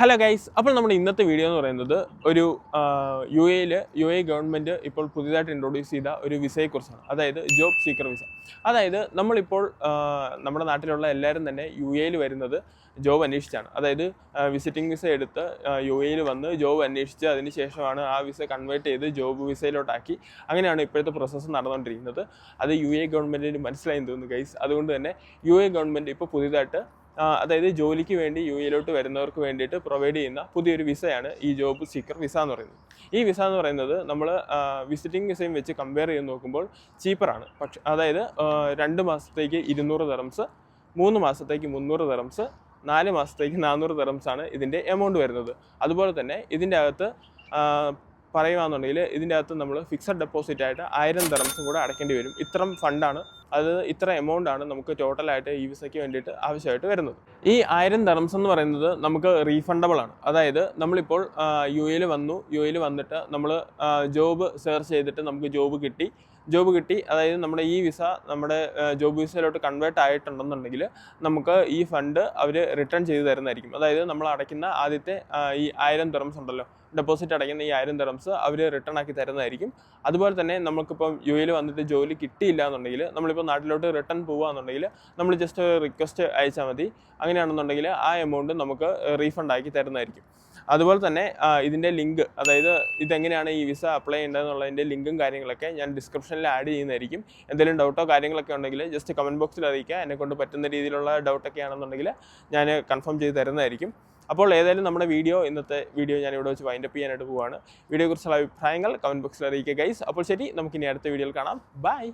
Hello guys, അപ്പോൾ നമ്മുടെ ഇന്നത്തെ വീഡിയോ എന്ന് പറയുന്നത് ഒരു യു എ ഗവൺമെൻറ് ഇപ്പോൾ പുതിയതായിട്ട് ഇൻട്രൊഡ്യൂസ് ചെയ്ത ഒരു വിസയെക്കുറിച്ചാണ്. അതായത് ജോബ് സീക്കർ വിസ. അതായത് നമ്മളിപ്പോൾ നമ്മുടെ നാട്ടിലുള്ള എല്ലാവരും തന്നെ യു എയിൽ വരുന്നത് ജോബ് അന്വേഷിച്ചാണ്. അതായത് വിസിറ്റിംഗ് വിസ എടുത്ത് യു എയിൽ വന്ന് ജോബ് അന്വേഷിച്ച് അതിന് ശേഷമാണ് ആ വിസ കൺവേർട്ട് ചെയ്ത് ജോബ് വിസയിലോട്ടാക്കി. അങ്ങനെയാണ് ഇപ്പോഴത്തെ പ്രോസസ്സ് നടന്നുകൊണ്ടിരിക്കുന്നത്. അത് യു എ ഗവൺമെൻറ്റിന് മനസ്സിലായി തോന്നുന്നു ഗൈസ്. അതുകൊണ്ട് തന്നെ യു എ ഗവൺമെൻറ് ഇപ്പോൾ പുതിയതായിട്ട് അതായത് ജോലിക്ക് വേണ്ടി യു എയിലോട്ട് വരുന്നവർക്ക് വേണ്ടിയിട്ട് പ്രൊവൈഡ് ചെയ്യുന്ന പുതിയൊരു വിസയാണ് ഈ ജോബ് സീക്കർ വിസ എന്ന് പറയുന്നത്. ഈ വിസ എന്ന് പറയുന്നത് നമ്മൾ വിസിറ്റിംഗ് വിസയും വെച്ച് കമ്പയർ ചെയ്ത് നോക്കുമ്പോൾ ചീപ്പറാണ്. പക്ഷേ അതായത് 2 മാസത്തേക്ക് 200 ദിർഹംസ്, 3 മാസത്തേക്ക് 300 ദിർഹംസ്, 4 മാസത്തേക്ക് 400 ദിർഹംസാണ് ഇതിൻ്റെ എമൗണ്ട് വരുന്നത്. അതുപോലെ തന്നെ ഇതിൻ്റെ അകത്ത് പറയുകയാണെന്നുണ്ടെങ്കിൽ ഇതിൻ്റെ അകത്ത് നമ്മൾ ഫിക്സഡ് ഡെപ്പോസിറ്റ് ആയിട്ട് 1000 ദിർഹംസും കൂടെ അടയ്ക്കേണ്ടി വരും. ഇത്തരം ഫണ്ടാണ്, അത് ഇത്ര എമൗണ്ട് ആണ് നമുക്ക് ടോട്ടലായിട്ട് ഈ വിസയ്ക്ക് വേണ്ടിയിട്ട് ആവശ്യമായിട്ട് വരുന്നത്. ഈ 1000 ദിർഹംസ് എന്ന് പറയുന്നത് നമുക്ക് റീഫണ്ടബിൾ ആണ്. അതായത് നമ്മളിപ്പോൾ യു എയിൽ വന്നു, യു എയിൽ വന്നിട്ട് നമ്മൾ ജോബ് സെർച്ച് ചെയ്തിട്ട് നമുക്ക് ജോബ് കിട്ടി, അതായത് നമ്മുടെ ഈ വിസ നമ്മുടെ ജോബ് വിസയിലോട്ട് കൺവേർട്ട് ആയിട്ടുണ്ടെന്നുണ്ടെങ്കിൽ നമുക്ക് ഈ ഫണ്ട് അവർ റിട്ടേൺ ചെയ്ത് തരുന്നതായിരിക്കും. അതായത് നമ്മൾ അടയ്ക്കുന്ന ആദ്യത്തെ ഈ 1000 ദിർഹംസ് ഉണ്ടല്ലോ, ഡെപ്പോസിറ്റ് അടയ്ക്കുന്ന ഈ 1000 ദിർഹംസ് അവർ റിട്ടേൺ ആക്കി തരുന്നതായിരിക്കും. അതുപോലെ തന്നെ നമുക്കിപ്പം യു എയിൽ വന്നിട്ട് ജോലി കിട്ടിയില്ല എന്നുണ്ടെങ്കിൽ, നമ്മളിപ്പോൾ നാട്ടിലോട്ട് റിട്ടേൺ പോകുകയെന്നുണ്ടെങ്കിൽ നമ്മൾ ജസ്റ്റ് റിക്വസ്റ്റ് അയച്ചാൽ മതി. അങ്ങനെയാണെന്നുണ്ടെങ്കിൽ ആ എമൗണ്ട് നമുക്ക് റീഫണ്ട് ആക്കി തരുന്നതായിരിക്കും. അതുപോലെ തന്നെ ഇതിൻ്റെ ലിങ്ക്, അതായത് ഇതെങ്ങനെയാണ് ഈ വിസ അപ്ലൈ ചെയ്യേണ്ടതെന്നുള്ളതിൻ്റെ ലിങ്കും കാര്യങ്ങളൊക്കെ ഞാൻ ഡിസ്ക്രിപ്ഷനിൽ ആഡ് ചെയ്യുന്നതായിരിക്കും. എന്തെങ്കിലും ഡൗട്ടോ കാര്യങ്ങളൊക്കെ ഉണ്ടെങ്കിൽ ജസ്റ്റ് കമൻറ്റ് ബോക്സിൽ അറിയിക്കുക. എന്നെക്കൊണ്ട് പറ്റുന്ന രീതിയിലുള്ള ഡൗട്ടൊക്കെ ആണെന്നുണ്ടെങ്കിൽ ഞാൻ കൺഫേം ചെയ്ത് തരുന്നതായിരിക്കും. അപ്പോൾ ഏതായാലും നമ്മുടെ ഇന്നത്തെ വീഡിയോ ഞാൻ ഇവിടെ വെച്ച് വൈൻഡപ്പ് ചെയ്യാനായിട്ട് പോവുകയാണ്. വീഡിയോയെക്കുറിച്ചുള്ള അഭിപ്രായങ്ങൾ കമൻറ്റ് ബോക്സിൽ അറിയിക്കുക ഗൈസ്. അപ്പോൾ ശരി, നമുക്കിനി അടുത്ത വീഡിയോയിൽ കാണാം. ബൈ.